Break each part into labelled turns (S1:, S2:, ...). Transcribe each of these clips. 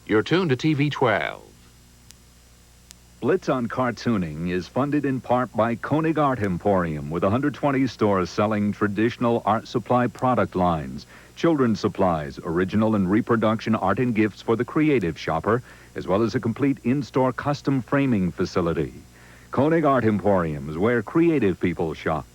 S1: You're tuned to TV 12.
S2: Blitz on Cartooning is funded in part by Koenig Art Emporium, with 120 stores selling traditional art supply product lines, children's supplies, original and reproduction art and gifts for the creative shopper, as well as a complete in-store custom framing facility. Koenig Art Emporium is where creative people shop.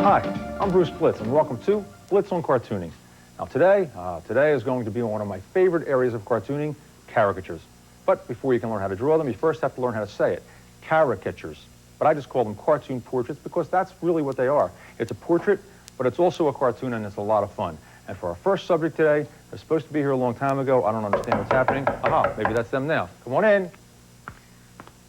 S3: Hi, I'm Bruce Blitz, and welcome to Blitz on Cartooning. Now today is going to be one of my favorite areas of cartooning, caricatures. But before you can learn how to draw them, you first have to learn how to say it. Caricatures. But I just call them cartoon portraits because that's really what they are. It's a portrait, but it's also a cartoon, and it's a lot of fun. And for our first subject today, they're supposed to be here a long time ago. I don't understand what's happening. Aha, maybe that's them now. Come on in.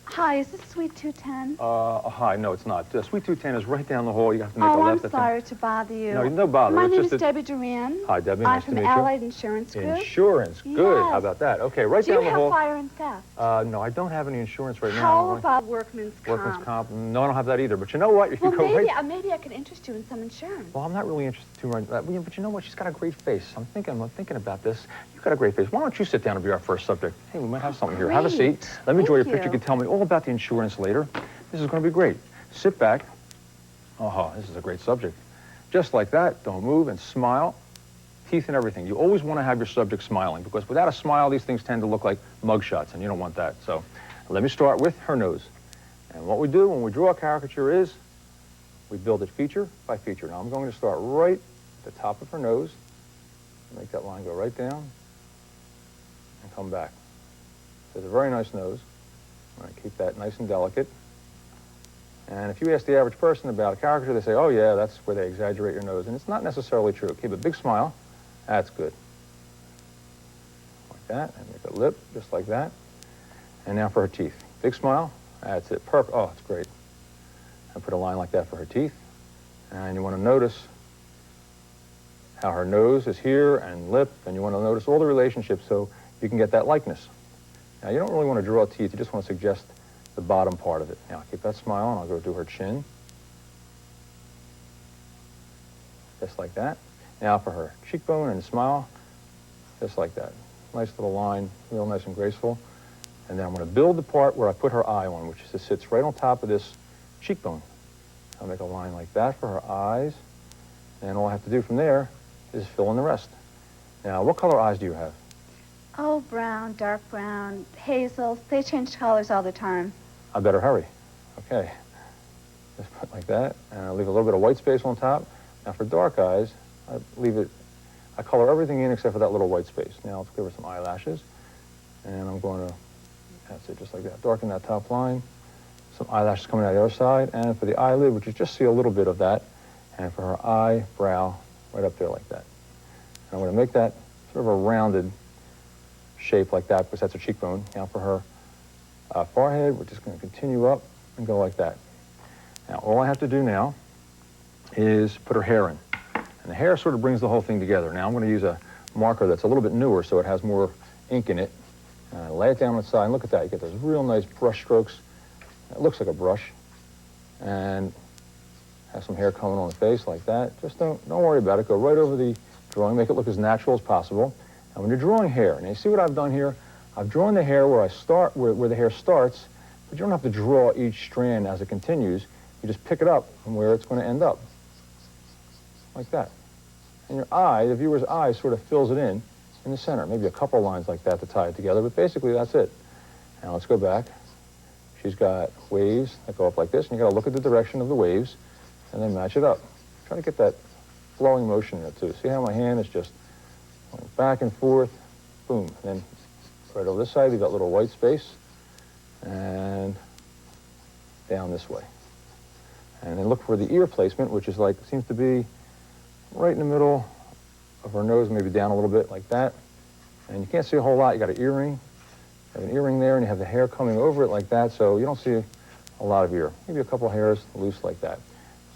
S4: Hi, is this Suite 210?
S3: Hi, no, it's not. Suite 210 is right down the hall. You have to make a left.
S4: I'm sorry to bother you.
S3: No, no bother.
S4: My
S3: It's
S4: name
S3: just
S4: is Debbie Duran.
S3: Hi, Debbie.
S4: I'm
S3: Nice to
S4: from
S3: meet you.
S4: Allied Insurance Group.
S3: Insurance. Good.
S4: Yes.
S3: How about that? Okay, right
S4: Do
S3: down
S4: you
S3: the hall.
S4: have fire and theft?
S3: No, I don't have any insurance right now.
S4: How about workman's comp?
S3: Workman's comp? No, I don't have that either. But you know what? If you
S4: Well,
S3: go
S4: maybe,
S3: right...
S4: maybe I could interest you in some insurance.
S3: Well, I'm not really interested too much. But you know what? She's got a great face. I'm thinking about this. You've got a great face. Why don't you sit down and be our first subject? Hey, we might have something here. Have a seat. Let me draw your picture. You can tell me all about the insurance later. This is going to be great. Sit back. Oh, this is a great subject. Just like that. Don't move and smile. Teeth and everything. You always want to have your subject smiling because without a smile, these things tend to look like mugshots, and you don't want that. So let me start with her nose. And what we do when we draw a caricature is we build it feature by feature. Now I'm going to start right at the top of her nose. Make that line go right down and come back. So it's a very nice nose. I'm going to keep that nice and delicate. And if you ask the average person about a caricature, they say, oh, yeah, that's where they exaggerate your nose. And it's not necessarily true. Keep a big smile. That's good. Like that. And make a lip, just like that. And now for her teeth. Big smile. That's it. Perfect. Oh, it's great. And put a line like that for her teeth. And you want to notice how her nose is here and lip. And you want to notice all the relationships so you can get that likeness. Now, you don't really want to draw teeth. You just want to suggest the bottom part of it. Now, keep that smile, and I'll go do her chin. Just like that. Now for her cheekbone and smile, just like that. Nice little line, real nice and graceful. And then I'm going to build the part where I put her eye on, which just sits right on top of this cheekbone. I'll make a line like that for her eyes. And all I have to do from there is fill in the rest. Now, what color eyes do you have?
S4: Oh, brown, dark brown, hazel. They change colors all the time.
S3: I better hurry. Okay. Just put it like that, and I'll leave a little bit of white space on top. Now for dark eyes, I color everything in except for that little white space. Now let's give her some eyelashes. And I'm going to, that's it, just like that. Darken that top line. Some eyelashes coming out the other side. And for the eyelid, which you just see a little bit of that. And for her eyebrow, right up there like that. And I'm going to make that sort of a rounded shape like that because that's her cheekbone. Now for her forehead, we're just going to continue up and go like that. Now, all I have to do now is put her hair in. And the hair sort of brings the whole thing together. Now, I'm going to use a marker that's a little bit newer so it has more ink in it. Lay it down on the side, and look at that. You get those real nice brush strokes. It looks like a brush. And have some hair coming on the face like that. Just don't worry about it. Go right over the drawing. Make it look as natural as possible. And when you're drawing hair, and you see what I've done here? I've drawn the hair where the hair starts, but you don't have to draw each strand as it continues. You just pick it up from where it's going to end up, like that. And your eye, the viewer's eye, sort of fills it in the center. Maybe a couple lines like that to tie it together, but basically that's it. Now let's go back. She's got waves that go up like this, and you got to look at the direction of the waves and then match it up. Try to get that flowing motion in it too. See how my hand is just going back and forth, boom, and then Right over this side, we've got little white space, and down this way. And then look for the ear placement, which is like, seems to be right in the middle of her nose, maybe down a little bit like that. And you can't see a whole lot. You got an earring. You have an earring there, and you have the hair coming over it like that, so you don't see a lot of ear. Maybe a couple hairs loose like that.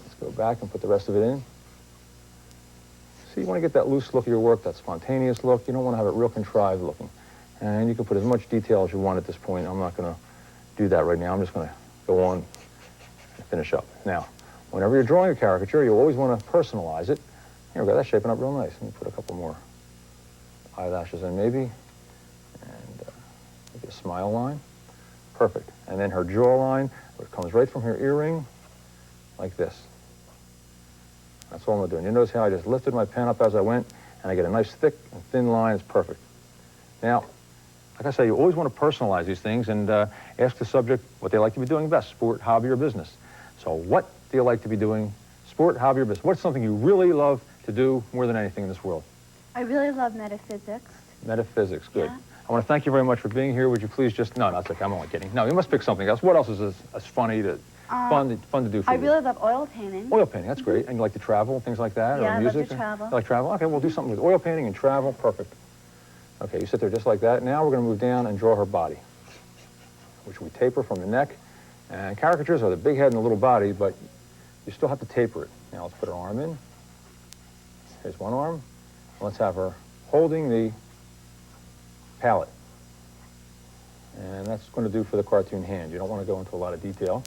S3: Let's go back and put the rest of it in. So you want to get that loose look of your work, that spontaneous look. You don't want to have it real contrived looking. And you can put as much detail as you want at this point. I'm not going to do that right now. I'm just going to go on and finish up. Now, whenever you're drawing a caricature, you always want to personalize it. Here we go, that's shaping up real nice. Let me put a couple more eyelashes in maybe. And maybe a smile line. Perfect. And then her jawline, where it comes right from her earring, like this. That's all I'm doing. You notice how I just lifted my pen up as I went, and I get a nice thick and thin line. It's perfect. Now, like I say, you always want to personalize these things and ask the subject what they like to be doing best, sport, hobby, or business. So what do you like to be doing, sport, hobby, or business? What's something you really love to do more than anything in this world?
S4: I really love metaphysics.
S3: Metaphysics, good.
S4: Yeah.
S3: I want to thank you very much for being here. Would you please just, no, that's okay, I'm only kidding. No, you must pick something else. What else is as funny, fun to do for you?
S4: I really love oil painting.
S3: Oil painting, that's great. And you like to travel, things like that,
S4: Yeah,
S3: or music?
S4: I love to travel.
S3: You like travel? Okay, we'll do something with oil painting and travel, perfect. Okay, you sit there just like that. Now we're going to move down and draw her body, which we taper from the neck. And caricatures are the big head and the little body, but you still have to taper it. Now let's put her arm in. Here's one arm. Let's have her holding the palette. And that's going to do for the cartoon hand. You don't want to go into a lot of detail.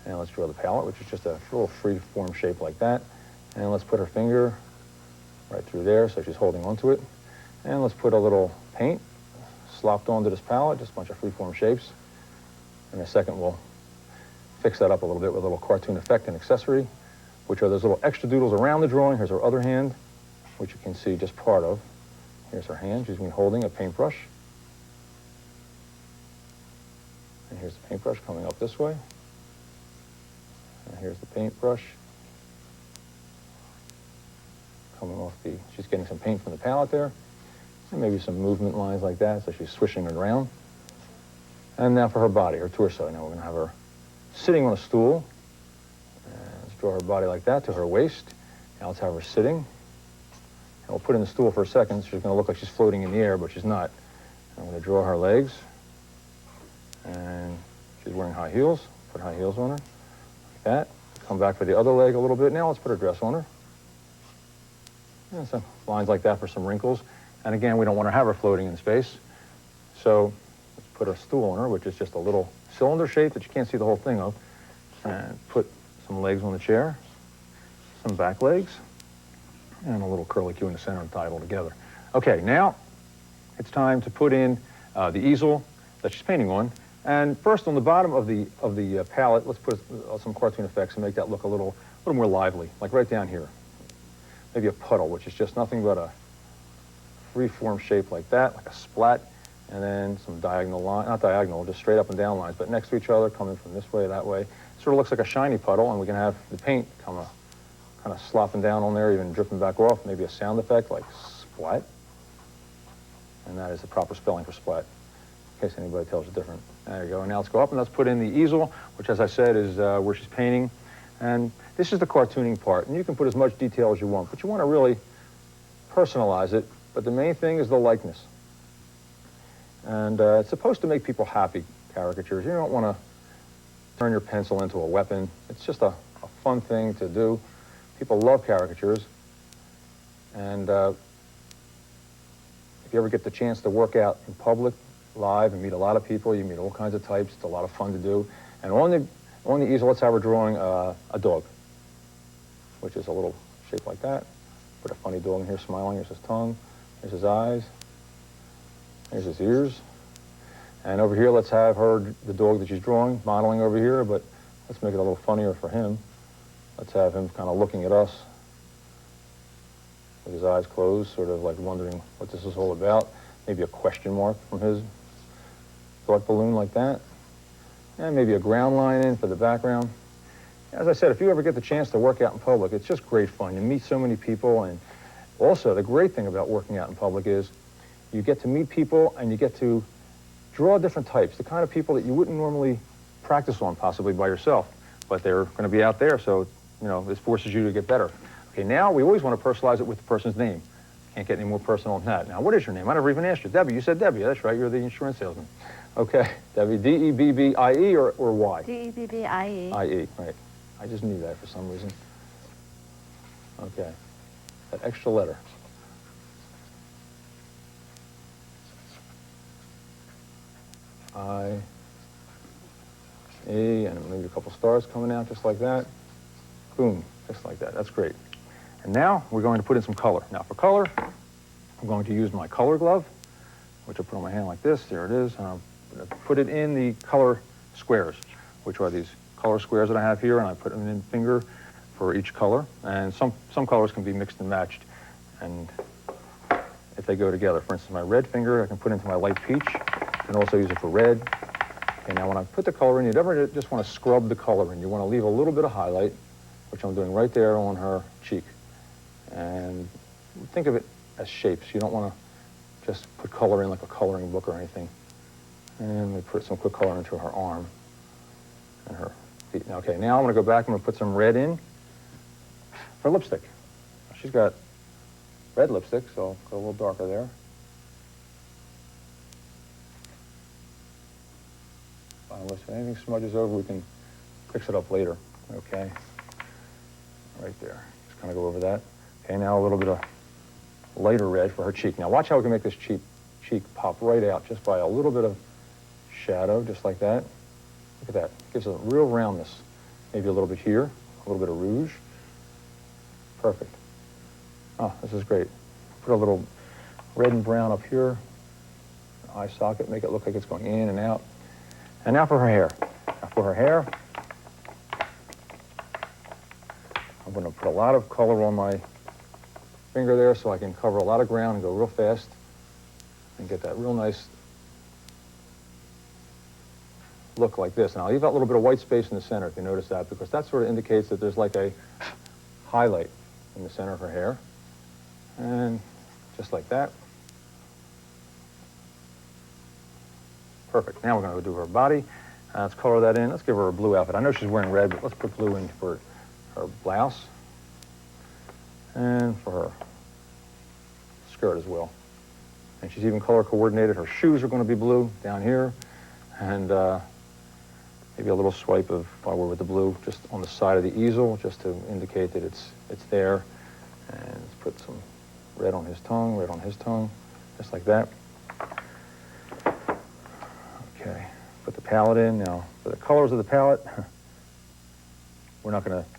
S3: And let's draw the palette, which is just a little free-form shape like that. And let's put her finger right through there so she's holding onto it. And let's put a little paint slopped onto this palette, just a bunch of free-form shapes. In a second, we'll fix that up a little bit with a little cartoon effect and accessory, which are those little extra doodles around the drawing. Here's her other hand, which you can see just part of. Here's her hand. She's been holding a paintbrush. And here's the paintbrush coming up this way. And here's the paintbrush coming off the, she's getting some paint from the palette there. And maybe some movement lines like that, so she's swishing it around. And now for her body, her torso. Now we're going to have her sitting on a stool. And let's draw her body like that to her waist. Now let's have her sitting. And we'll put in the stool for a second. She's going to look like she's floating in the air, but she's not. I'm going to draw her legs. And she's wearing high heels. Put high heels on her, like that. Come back for the other leg a little bit. Now let's put her dress on her. And some lines like that for some wrinkles. And again, we don't want to have her floating in space. So let's put a stool on her, which is just a little cylinder shape that you can't see the whole thing of. And put some legs on the chair, some back legs, and a little curlicue in the center and tie it all together. Okay, now it's time to put in the easel that she's painting on. And first, on the bottom of the palette, let's put some cartoon effects and make that look a little more lively, like right down here. Maybe a puddle, which is just nothing but a free-form shape like that, like a splat, and then some diagonal line, not diagonal, just straight up and down lines, but next to each other, coming from this way, that way. Sort of looks like a shiny puddle, and we can have the paint kind of slopping down on there, even dripping back off, maybe a sound effect like splat. And that is the proper spelling for splat, in case anybody tells you different. There you go. And now let's go up and let's put in the easel, which, as I said, is where she's painting. And this is the cartooning part. And you can put as much detail as you want, but you want to really personalize it. But the main thing is the likeness. And it's supposed to make people happy, caricatures. You don't want to turn your pencil into a weapon. It's just a fun thing to do. People love caricatures. And if you ever get the chance to work out in public, live, and meet a lot of people, you meet all kinds of types. It's a lot of fun to do. And on the easel, let's have her drawing a dog, which is a little shape like that. Put a funny dog in here smiling. Here's his tongue. Here's his eyes. Here's his ears. And over here, let's have her, the dog that she's drawing, modeling over here, but let's make it a little funnier for him. Let's have him kind of looking at us with his eyes closed, sort of like wondering what this is all about. Maybe a question mark from his thought balloon like that. And maybe a ground line in for the background. As I said, if you ever get the chance to work out in public, it's just great fun. You meet so many people, and also the great thing about working out in public is you get to meet people and you get to draw different types, the kind of people that you wouldn't normally practice on possibly by yourself, but they're going to be out there, so, you know, this forces you to get better. Okay, now we always want to personalize it with the person's name. Can't get any more personal than that. Now, what is your name? I never even asked you. Debbie, you said Debbie. That's right, you're the insurance salesman. Okay, Debbie, D-E-B-B-I-E or Y?
S4: D-E-B-B-I-E.
S3: I-E, right. I just knew that for some reason. Okay, that extra letter. I-E, and maybe a couple stars coming out just like that. Boom, just like that. That's great. And now we're going to put in some color. Now for color, I'm going to use my color glove, which I put on my hand like this. There it is. And I'm going to put it in the color squares, which are these color squares that I have here, and I put them in finger for each color. And some colors can be mixed and matched, and if they go together. For instance, my red finger I can put into my light peach. I can also use it for red. Okay, now when I put the color in, you never just want to scrub the color in. You want to leave a little bit of highlight, which I'm doing right there on her cheek. And think of it as shapes. You don't want to just put color in like a coloring book or anything. And we put some quick color into her arm and her feet. Okay, now I'm going to go back and I'm going to put some red in for lipstick. She's got red lipstick, so I'll go a little darker there. If anything smudges over, we can fix it up later. Okay, right there. Just kind of go over that. Okay, now a little bit of lighter red for her cheek. Now watch how we can make this cheek pop right out just by a little bit of shadow, just like that. Look at that. Gives a real roundness. Maybe a little bit here, a little bit of rouge. Perfect. Oh, this is great. Put a little red and brown up here. Eye socket, make it look like it's going in and out. And now for her hair. Now for her hair, I'm going to put a lot of color on my finger there so I can cover a lot of ground and go real fast and get that real nice look like this. And I'll leave that little bit of white space in the center, if you notice that, because that sort of indicates that there's like a highlight in the center of her hair. And just like that. Perfect. Now we're going to do her body. Let's color that in. Let's give her a blue outfit. I know she's wearing red, but let's put blue in for her blouse and for her skirt as well. And she's even color coordinated. Her shoes are going to be blue down here, and maybe a little swipe of, while we're with the blue, just on the side of the easel, just to indicate that it's there. And let's put some red on his tongue, just like that. Okay, put the palette in. Now, for the colors of the palette, we're not going to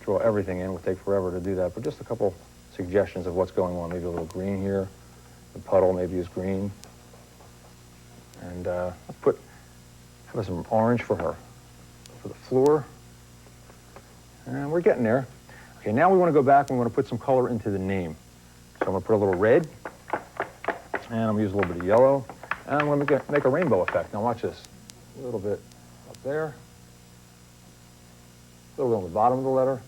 S3: draw everything in. It will take forever to do that, but just a couple suggestions of what's going on. Maybe a little green here. The puddle maybe is green. And let's put some orange for her, for the floor. And we're getting there. Okay, now we want to go back and we want to put some color into the name. So I'm going to put a little red, and I'm going to use a little bit of yellow, and I'm going to make a rainbow effect. Now watch this. A little bit up there, a little bit on the bottom of the letter,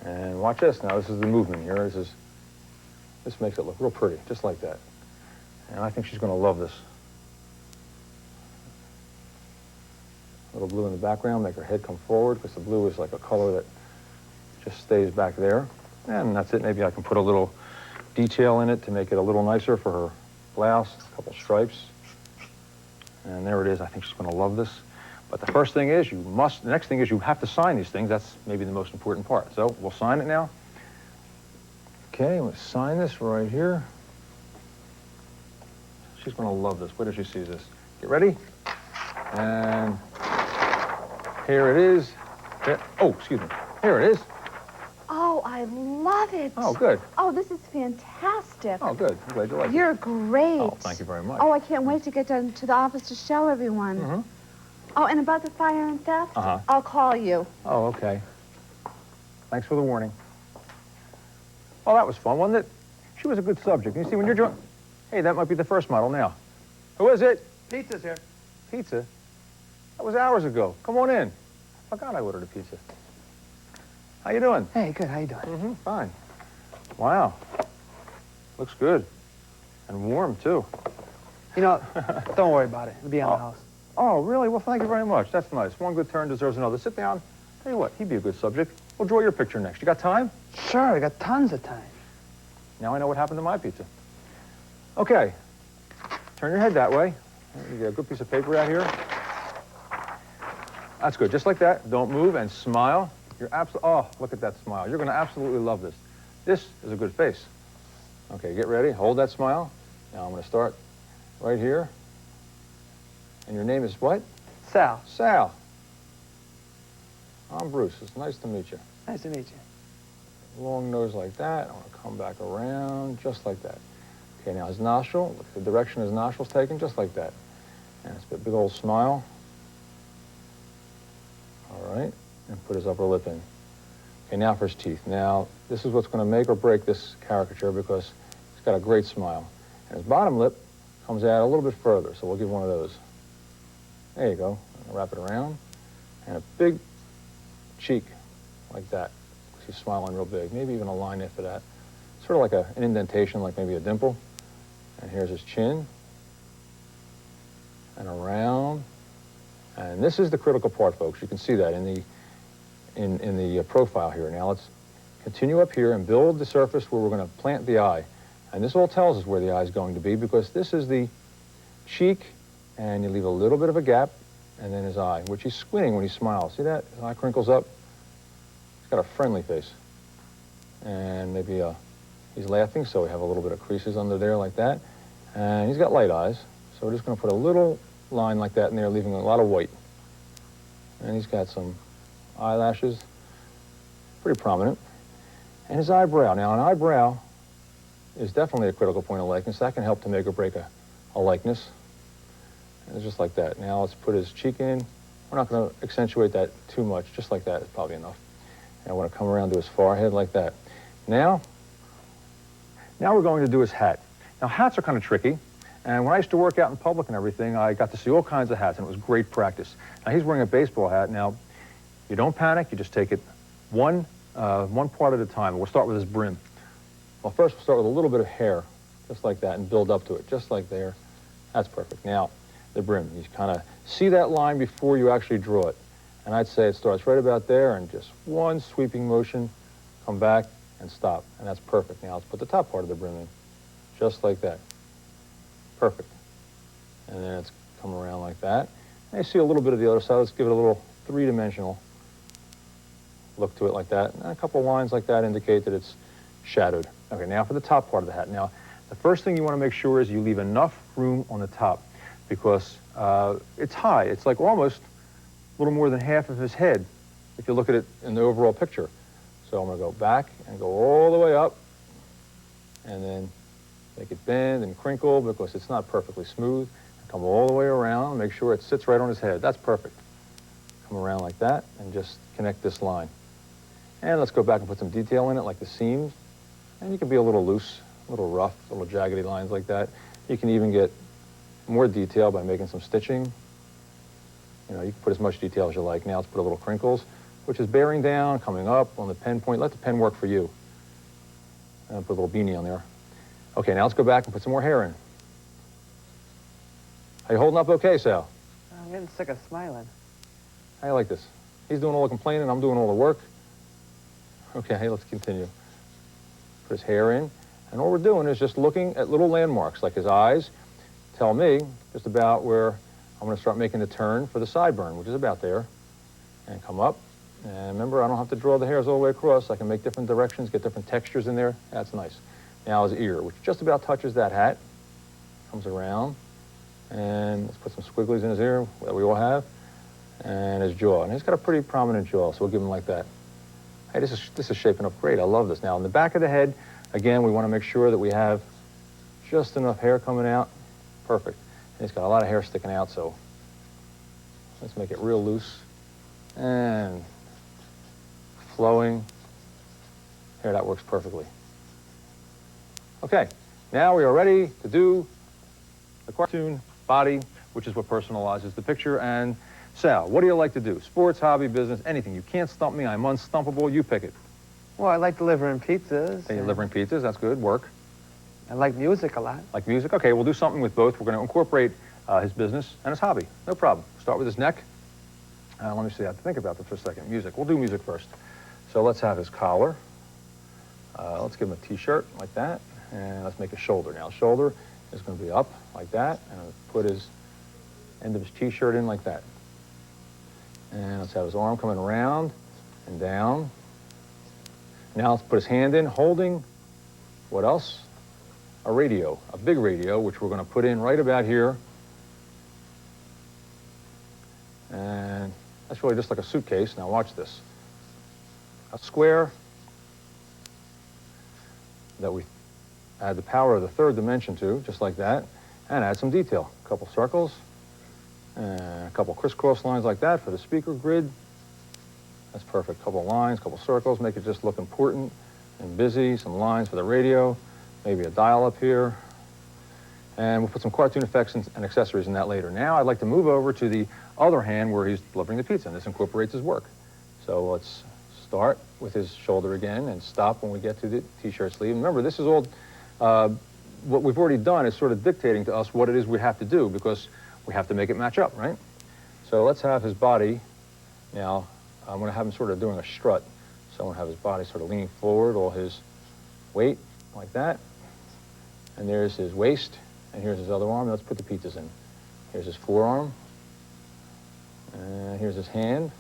S3: and watch this. Now this is the movement here. This makes it look real pretty, just like that. And I think she's going to love this. A little blue in the background, make her head come forward, because the blue is like a color that just stays back there. And that's it. Maybe I can put a little detail in it to make it a little nicer for her blouse, a couple stripes. And there it is. I think she's going to love this. But the first thing is, the next thing is you have to sign these things. That's maybe the most important part. So we'll sign it now. Okay, let's sign this right here. She's going to love this. Wait till she sees this. Get ready. And here it is. Oh, excuse me. Here it is.
S4: Oh, I love it.
S3: Oh, good.
S4: Oh, this is fantastic.
S3: Oh, good. I'm glad you like it.
S4: You're great.
S3: Oh, thank you very much.
S4: Oh, I can't wait to get down to the office to show everyone.
S3: Mm-hmm.
S4: Oh, and about the fire and theft,
S3: Uh-huh.
S4: I'll call you.
S3: Oh, okay. Thanks for the warning. Oh, that was fun, wasn't it? She was a good subject. You see, when you're hey, that might be the first model now. Who is it?
S1: Pizza's here.
S3: Pizza? That was hours ago. Come on in. I forgot I ordered a pizza. How you doing?
S1: Hey, good. How you doing?
S3: Mm-hmm, fine. Wow. Looks good. And warm, too.
S1: You know, don't worry about it. It'll be on the house.
S3: Oh, really? Well, thank you very much. That's nice. One good turn deserves another. Sit down. Tell you what, he'd be a good subject. We'll draw your picture next. You got time?
S1: Sure, I got tons of time.
S3: Now I know what happened to my pizza. Okay. Turn your head that way. You get a good piece of paper out here. That's good. Just like that. Don't move and smile. You're oh, look at that smile. You're going to absolutely love this. This is a good face. Okay, get ready. Hold that smile. Now I'm going to start right here. And your name is what?
S1: Sal.
S3: Sal. I'm Bruce. It's nice to meet you.
S1: Nice to meet you.
S3: Long nose like that. I want to come back around just like that. Okay, now his nostril. Look at the direction his nostril's taking, just like that. And it's a big old smile. All right, and put his upper lip in. Okay, now for his teeth. Now, this is what's going to make or break this caricature because he's got a great smile. And his bottom lip comes out a little bit further, so we'll give one of those. There you go. Wrap it around. And a big cheek like that. He's smiling real big. Maybe even a line after that. Sort of like an indentation, like maybe a dimple. And here's his chin. And around. And this is the critical part, folks. You can see that in the profile here. Now let's continue up here and build the surface where we're going to plant the eye. And this all tells us where the eye is going to be because this is the cheek, and you leave a little bit of a gap, and then his eye, which he's squinting when he smiles. See that? His eye crinkles up. He's got a friendly face. And maybe he's laughing, so we have a little bit of creases under there like that. And he's got light eyes, so we're just going to put a little line like that in there, leaving a lot of white. And he's got some eyelashes, pretty prominent. And his eyebrow. Now, an eyebrow is definitely a critical point of likeness. That can help to make or break a likeness. And it's just like that. Now let's put his cheek in. We're not going to accentuate that too much. Just like that is probably enough. And I want to come around to his forehead like that. Now we're going to do his hat. Now, hats are kind of tricky. And when I used to work out in public and everything, I got to see all kinds of hats, and it was great practice. Now, he's wearing a baseball hat. Now, you don't panic. You just take it one part at a time. We'll start with his brim. Well, first we'll start with a little bit of hair, just like that, and build up to it, just like there. That's perfect. Now, the brim. You kind of see that line before you actually draw it. And I'd say it starts right about there, and just one sweeping motion, come back, and stop. And that's perfect. Now, let's put the top part of the brim in, just like that. Perfect. And then it's come around like that. And you see a little bit of the other side. Let's give it a little three-dimensional look to it like that. And a couple of lines like that indicate that it's shadowed. Okay, now for the top part of the hat. Now, the first thing you want to make sure is you leave enough room on the top because it's high. It's like almost a little more than half of his head if you look at it in the overall picture. So I'm going to go back and go all the way up and then make it bend and crinkle because it's not perfectly smooth. Come all the way around, make sure it sits right on his head. That's perfect. Come around like that and just connect this line. And let's go back and put some detail in it, like the seams. And you can be a little loose, a little rough, little jaggedy lines like that. You can even get more detail by making some stitching. You know, you can put as much detail as you like. Now let's put a little crinkles, which is bearing down, coming up on the pen point. Let the pen work for you. And put a little beanie on there. Okay, now let's go back and put some more hair in. Are you holding up okay, Sal?
S1: I'm getting sick of smiling.
S3: How you like this? He's doing all the complaining, I'm doing all the work. Okay, hey, let's continue. Put his hair in. And all we're doing is just looking at little landmarks, like his eyes tell me just about where I'm going to start making the turn for the sideburn, which is about there. And come up. And remember, I don't have to draw the hairs all the way across. I can make different directions, get different textures in there. That's nice. Now his ear, which just about touches that hat. Comes around. And let's put some squigglies in his ear that we all have. And his jaw. And he's got a pretty prominent jaw, so we'll give him like that. Hey, this is shaping up great. I love this. Now, in the back of the head, again, we want to make sure that we have just enough hair coming out. Perfect. And he's got a lot of hair sticking out, so let's make it real loose. And flowing. Here, that works perfectly. Okay, now we are ready to do the cartoon body, which is what personalizes the picture. And Sal, what do you like to do? Sports, hobby, business, anything. You can't stump me. I'm unstumpable. You pick it.
S1: Well, I like delivering pizzas.
S3: Hey, delivering pizzas. That's good. Work.
S1: I like music a lot.
S3: Like music? Okay, we'll do something with both. We're going to incorporate his business and his hobby. No problem. Start with his neck. Let me see. I have to think about this for a second. Music. We'll do music first. So let's have his collar. Let's give him a T-shirt like that. And let's make a shoulder. Now, shoulder is going to be up like that. And I'll put his end of his T-shirt in like that. And let's have his arm coming around and down. Now let's put his hand in, holding, what else? A radio, a big radio, which we're going to put in right about here. And that's really just like a suitcase. Now watch this. A square that we add the power of the third dimension to, just like that, and add some detail. A couple circles, and a couple crisscross lines like that for the speaker grid. That's perfect. A couple lines, a couple circles, make it just look important and busy. Some lines for the radio, maybe a dial up here. And we'll put some cartoon effects and accessories in that later. Now I'd like to move over to the other hand where he's delivering the pizza, and this incorporates his work. So let's start with his shoulder again and stop when we get to the T-shirt sleeve. Remember, this is all, what we've already done is sort of dictating to us what it is we have to do because we have to make it match up, right? So let's have his body. Now, I'm going to have him sort of doing a strut. So I'm going to have his body sort of leaning forward, all his weight like that. And there's his waist, and here's his other arm. Let's put the pizzas in. Here's his forearm, and here's his hand.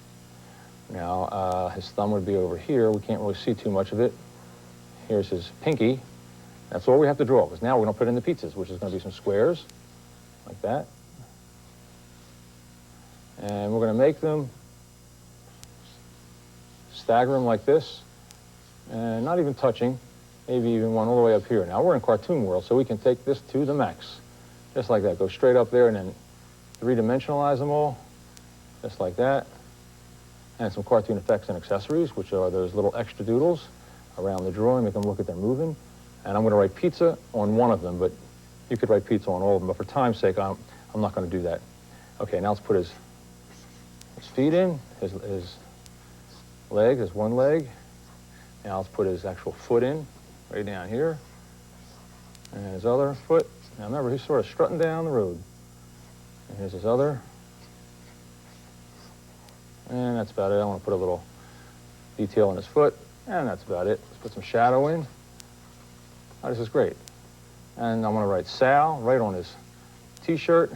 S3: Now, his thumb would be over here. We can't really see too much of it. Here's his pinky. That's all we have to draw, because now we're going to put in the pizzas, which is going to be some squares, like that. And we're going to make them, stagger them like this, and not even touching, maybe even one all the way up here. Now, we're in cartoon world, so we can take this to the max, just like that. Go straight up there and then three-dimensionalize them all, just like that. And some cartoon effects and accessories, which are those little extra doodles around the drawing, make them look like they're moving. And I'm going to write pizza on one of them, but you could write pizza on all of them. But for time's sake, I'm not going to do that. Okay, now let's put his feet in, his leg, his one leg. Now let's put his actual foot in, right down here. And his other foot. Now remember, he's sort of strutting down the road. And here's his other. And that's about it. I want to put a little detail on his foot. And that's about it. Let's put some shadow in. Oh, this is great. And I'm going to write Sal right on his T-shirt.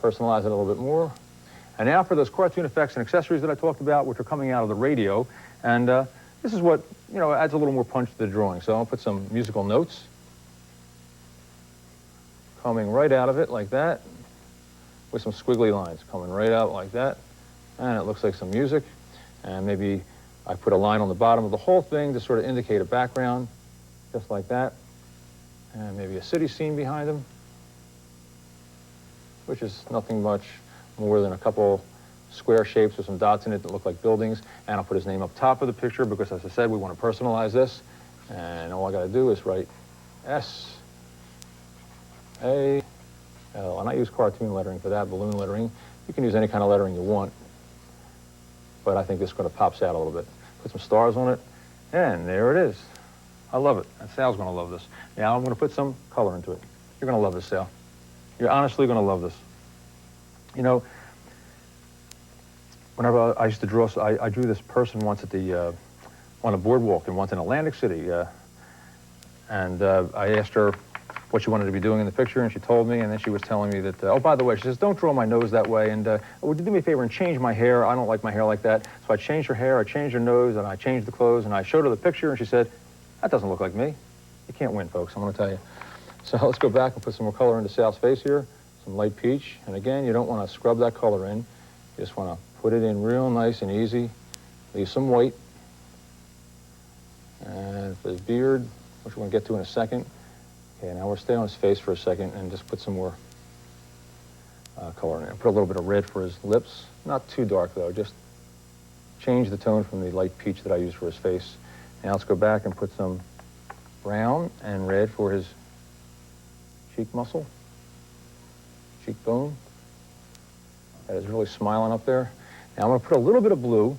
S3: Personalize it a little bit more. And now for those cartoon effects and accessories that I talked about, which are coming out of the radio. And this is what, you know, adds a little more punch to the drawing. So I'll put some musical notes coming right out of it like that, with some squiggly lines coming right out like that. And it looks like some music. And maybe I put a line on the bottom of the whole thing to sort of indicate a background, just like that. And maybe a city scene behind him, which is nothing much more than a couple square shapes with some dots in it that look like buildings. And I'll put his name up top of the picture because, as I said, we want to personalize this. And all I got to do is write S-A-L. And I use cartoon lettering for that, balloon lettering. You can use any kind of lettering you want, but I think this kind of pops out a little bit. Put some stars on it, and there it is. I love it. And Sal's going to love this. Now I'm going to put some color into it. You're going to love this, Sal. You're honestly going to love this. You know, whenever I used to draw, I drew this person once at the, on a boardwalk and once in Atlantic City. And I asked her what she wanted to be doing in the picture, and she told me, and then she was telling me that, oh, by the way, she says, don't draw my nose that way, and would you do me a favor and change my hair? I don't like my hair like that. So I changed her hair, I changed her nose, and I changed the clothes, and I showed her the picture, and she said, that doesn't look like me. You can't win, folks, I'm going to tell you. So let's go back and put some more color into Sal's face here, some light peach, and again, you don't want to scrub that color in. You just want to put it in real nice and easy, leave some white. And for his beard, which we're going to get to in a second. Okay, now we'll stay on his face for a second and just put some more color in it. Put a little bit of red for his lips. Not too dark, though. Just change the tone from the light peach that I used for his face. Now let's go back and put some brown and red for his cheek muscle, cheekbone. That is really smiling up there. Now I'm going to put a little bit of blue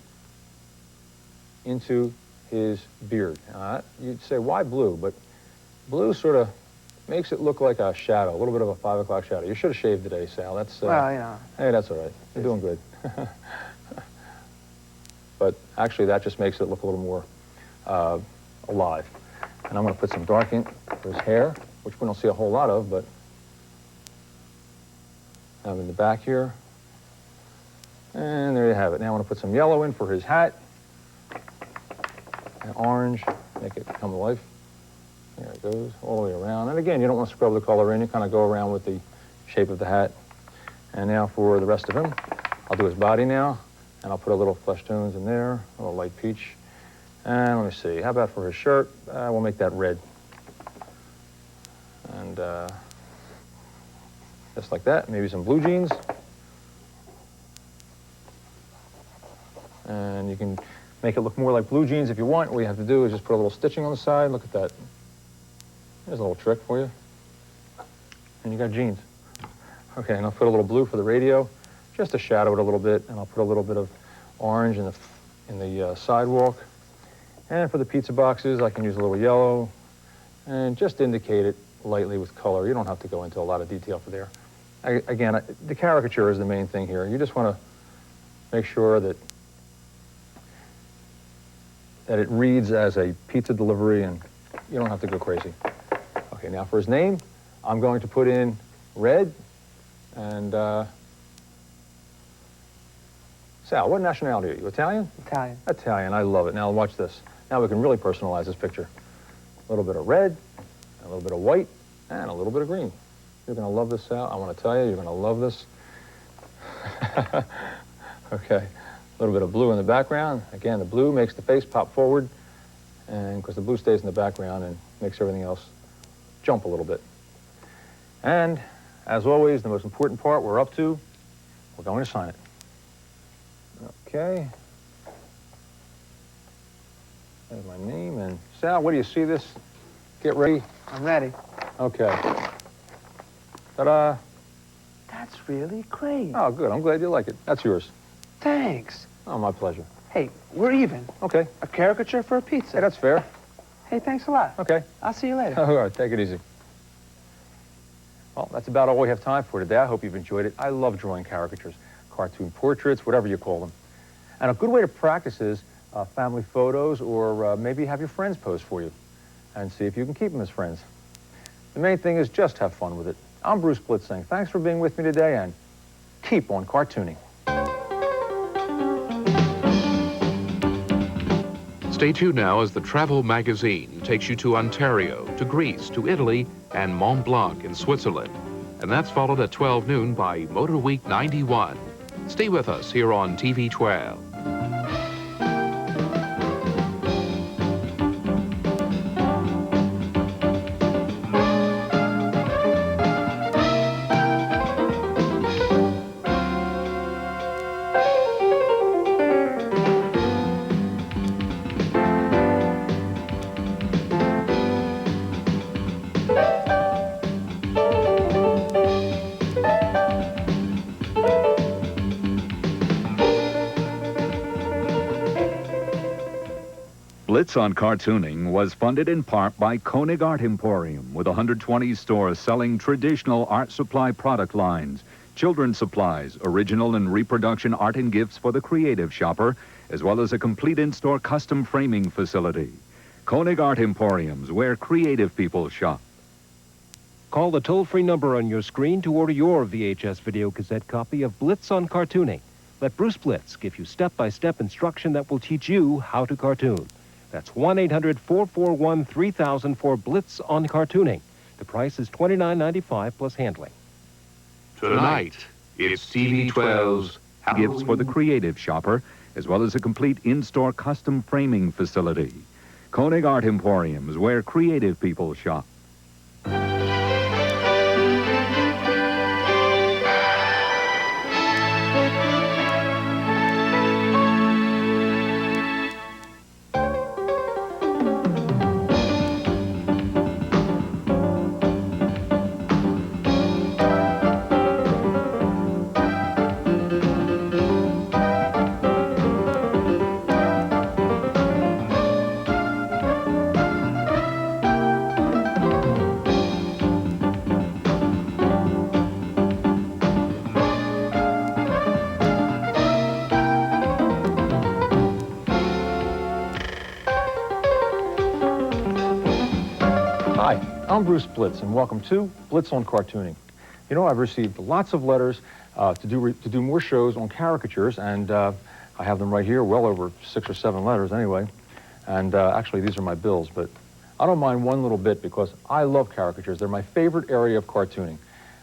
S3: into his beard. You'd say, why blue? But blue sort of makes it look like a shadow, a little bit of a 5 o'clock shadow. You should have shaved today, Sal. That's,
S1: Well, you know.
S3: hey, that's all right. You're doing good. But actually, that just makes it look a little more alive. And I'm going to put some dark ink for his hair, which we don't see a whole lot of, but in the back here. And there you have it. Now I want to put some yellow in for his hat. And orange, make it come to life. There it goes, all the way around. And again, you don't want to scrub the color in. You kind of go around with the shape of the hat. And now for the rest of him, I'll do his body now. And I'll put a little flesh tones in there, a little light peach. And let me see, how about for his shirt? We'll make that red. And just like that, maybe some blue jeans. And you can make it look more like blue jeans if you want. What you have to do is just put a little stitching on the side. Look at that. There's a little trick for you. And you got jeans. Okay, and I'll put a little blue for the radio, just to shadow it a little bit, and I'll put a little bit of orange in the sidewalk. And for the pizza boxes, I can use a little yellow, and just indicate it lightly with color. You don't have to go into a lot of detail for there. Again, the caricature is the main thing here. You just want to make sure that it reads as a pizza delivery, and you don't have to go crazy. Okay, now for his name, I'm going to put in red, and Sal, what nationality are you? Italian?
S1: Italian.
S3: Italian, I love it. Now watch this. Now we can really personalize this picture. A little bit of red, a little bit of white, and a little bit of green. You're going to love this, Sal. I want to tell you, you're going to love this. Okay, a little bit of blue in the background. Again, the blue makes the face pop forward, and because the blue stays in the background and makes everything else jump a little bit. And as always, the most important part we're up to, we're going to sign it. Okay. There's my name. And Sal, what do you see this? Get ready.
S1: I'm ready.
S3: Okay. Ta-da.
S1: That's really great.
S3: Oh, good. I'm glad you like it. That's yours.
S1: Thanks.
S3: Oh, my pleasure.
S1: Hey, we're even.
S3: Okay.
S1: A caricature for a pizza.
S3: Hey, that's fair.
S1: Hey, thanks a lot.
S3: Okay.
S1: I'll see you later.
S3: All right, take it easy. Well, that's about all we have time for today. I hope you've enjoyed it. I love drawing caricatures, cartoon portraits, whatever you call them. And a good way to practice is family photos, or maybe have your friends pose for you and see if you can keep them as friends. The main thing is just have fun with it. I'm Bruce Blitz saying thanks for being with me today, and keep on cartooning.
S5: Stay tuned now as the Travel Magazine takes you to Ontario, to Greece, to Italy, and Mont Blanc in Switzerland. And that's followed at 12 noon by Motor Week 91. Stay with us here on TV 12.
S2: Blitz on Cartooning was funded in part by Koenig Art Emporium, with 120 stores selling traditional art supply product lines, children's supplies, original and reproduction art and gifts for the creative shopper, as well as a complete in-store custom framing facility. Koenig Art Emporiums, where creative people shop.
S6: Call the toll-free number on your screen to order your VHS video cassette copy of Blitz on Cartooning. Let Bruce Blitz give you step-by-step instruction that will teach you how to cartoon. That's 1-800-441-3000 for Blitz on Cartooning. The price is $29.95 plus handling.
S5: Tonight, it's TV 12's
S2: Gifts for the creative shopper, as well as a complete in-store custom framing facility. Koenig Art Emporiums, where creative people shop.
S3: I'm Bruce Blitz, and welcome to Blitz on Cartooning. You know, I've received lots of letters to do more shows on caricatures, and I have them right here, well over 6 or 7 letters anyway. And actually, these are my bills, but I don't mind one little bit because I love caricatures. They're my favorite area of cartooning.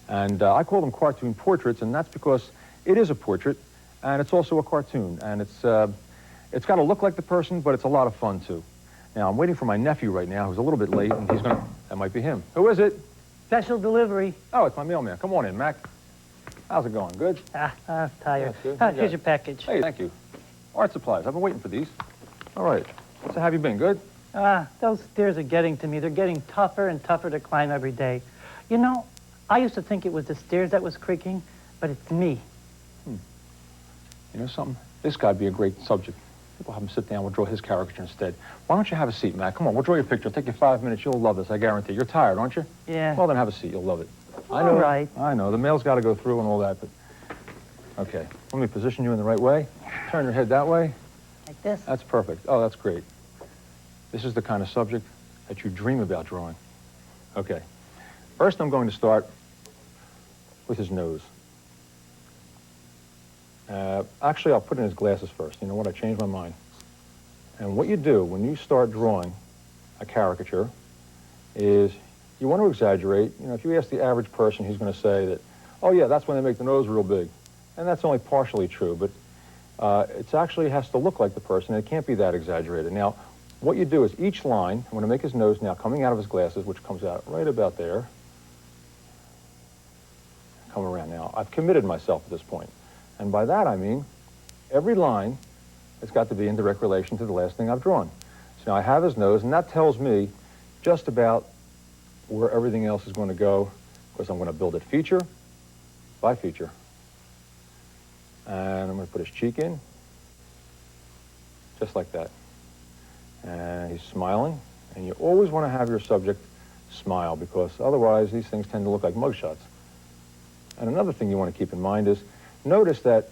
S3: And I call them cartoon portraits, and that's because it is a portrait, and it's also a cartoon. And it's got to look like the person, but it's a lot of fun, too. Now, I'm waiting for my nephew right now, who's a little bit late, and he's going to... That might be him. Who is it?
S7: Special delivery.
S3: Oh, it's my mailman. Come on in, Mac. How's it going? Good?
S7: I'm tired.
S3: That's good.
S7: Here's your package.
S3: Hey, thank you. Art supplies. I've been waiting for these. All right. So have you been? Good?
S7: Those stairs are getting to me. They're getting tougher and tougher to climb every day. You know, I used to think it was the stairs that was creaking, but it's me.
S3: You know something? This guy'd be a great subject. People have him sit down. We'll draw his caricature instead. Why don't you have a seat, Mac? Come on, we'll draw your picture. It'll take you 5 minutes. You'll love this, I guarantee. You're tired, aren't you?
S7: Yeah.
S3: Well, then have a seat. You'll love it. I know.
S7: All right.
S3: I know. The mail's got to go through and all that, but... Okay. Let me position you in the right way. Turn your head that way.
S7: Like this?
S3: That's perfect. Oh, that's great. This is the kind of subject that you dream about drawing. Okay. First, I'm going to start with his nose. Actually, I'll put in his glasses first. You know what? I changed my mind. And what you do when you start drawing a caricature is you want to exaggerate. You know, if you ask the average person, he's going to say that, oh, yeah, that's when they make the nose real big. And that's only partially true, but it actually has to look like the person. It can't be that exaggerated. Now, what you do is each line, I'm going to make his nose now coming out of his glasses, which comes out right about there. Come around now. I've committed myself at this point. And by that, I mean every line has got to be in direct relation to the last thing I've drawn. So now I have his nose, and that tells me just about where everything else is going to go, because I'm going to build it feature by feature. And I'm going to put his cheek in, just like that. And he's smiling, and you always want to have your subject smile, because otherwise these things tend to look like mugshots. And another thing you want to keep in mind is, notice the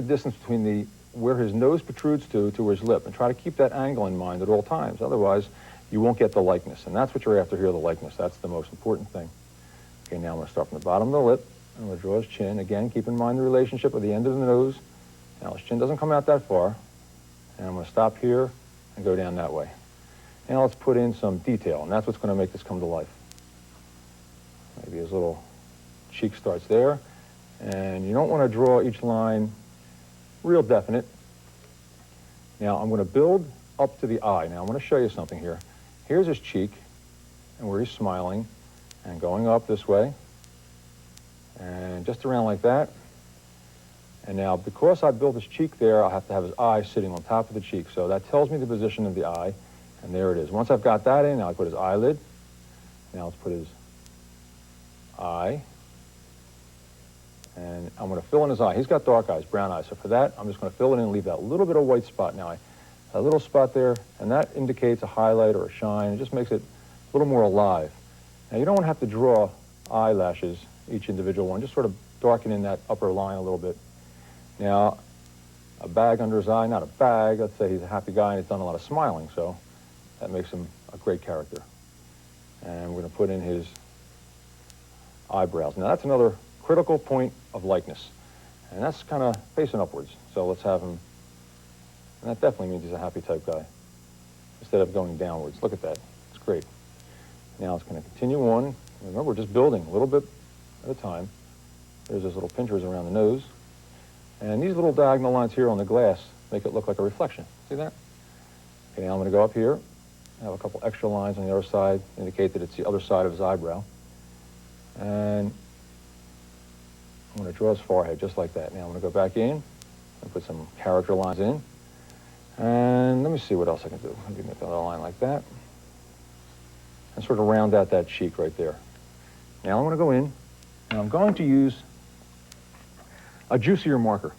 S3: distance between where his nose protrudes to his lip, and try to keep that angle in mind at all times. Otherwise, you won't get the likeness, and that's what you're after here, the likeness. That's the most important thing. Okay, now I'm going to start from the bottom of the lip. I'm going to draw his chin. Again, keep in mind the relationship with the end of the nose. Now, his chin doesn't come out that far. And I'm going to stop here and go down that way. Now let's put in some detail, and that's what's going to make this come to life. Maybe his little cheek starts there. And you don't want to draw each line real definite. Now, I'm going to build up to the eye. Now, I'm going to show you something here. Here's his cheek, and where he's smiling, and going up this way. And just around like that. And now, because I built his cheek there, I'll have to have his eye sitting on top of the cheek. So that tells me the position of the eye, and there it is. Once I've got that in, now I put his eyelid. Now let's put his eye. And I'm going to fill in his eye. He's got dark eyes, brown eyes. So for that, I'm just going to fill it in and leave that little bit of white spot. Now, a little spot there, and that indicates a highlight or a shine. It just makes it a little more alive. Now, you don't want to have to draw eyelashes, each individual one. Just sort of darken in that upper line a little bit. Now, a bag under his eye, not a bag. Let's say he's a happy guy and he's done a lot of smiling, so that makes him a great character. And we're going to put in his eyebrows. Now, that's another critical point of likeness, and that's kind of facing upwards. So let's have him, and that definitely means he's a happy type guy, instead of going downwards. Look at that. It's great. Now it's going to continue on. Remember, we're just building a little bit at a time. There's those little pinchers around the nose. And these little diagonal lines here on the glass make it look like a reflection. See that? Okay, now I'm going to go up here. I have a couple extra lines on the other side, indicate that it's the other side of his eyebrow. And I'm going to draw his forehead just like that. Now I'm going to go back in and put some character lines in. And let me see what else I can do. Maybe make another line like that. And sort of round out that cheek right there. Now I'm going to go in, and I'm going to use a juicier marker.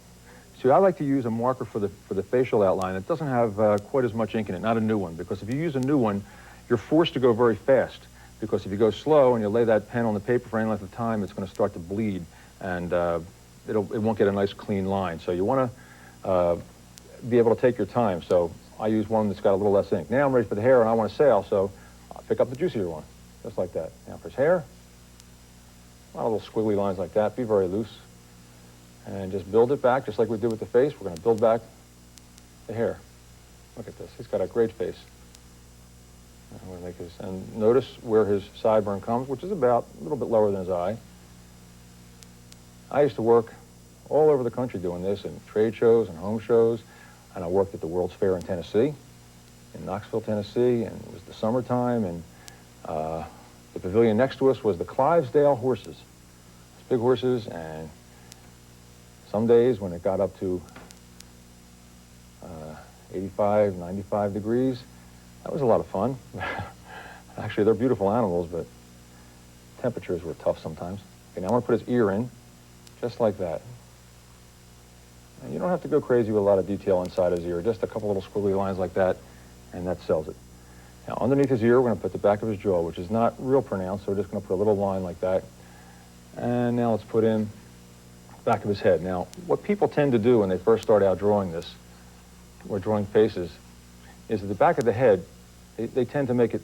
S3: See, I like to use a marker for the facial outline. It doesn't have quite as much ink in it, not a new one, because if you use a new one, you're forced to go very fast, because if you go slow and you lay that pen on the paper for any length of time, it's going to start to bleed, and it won't get a nice clean line. So you want to be able to take your time. So I use one that's got a little less ink. Now I'm ready for the hair, and I want to sail, so pick up the juicier one, just like that. Now for his hair, a lot of little squiggly lines like that. Be very loose. And just build it back, just like we did with the face. We're going to build back the hair. Look at this. He's got a great face. I'm going to make his, and notice where his sideburn comes, which is about a little bit lower than his eye. I used to work all over the country doing this in trade shows and home shows, and I worked at the World's Fair in Tennessee, in Knoxville, Tennessee, and it was the summertime, and the pavilion next to us was the Clydesdale horses. It's big horses, and some days when it got up to 85, 95 degrees, that was a lot of fun. Actually, they're beautiful animals, but temperatures were tough sometimes. Okay, now I'm going to put his ear in, just like that. And you don't have to go crazy with a lot of detail inside his ear, just a couple little squiggly lines like that, and that sells it. Now, underneath his ear, we're going to put the back of his jaw, which is not real pronounced, so we're just going to put a little line like that. And now let's put in the back of his head. Now, what people tend to do when they first start out drawing this, or drawing faces, is at the back of the head, they tend to make it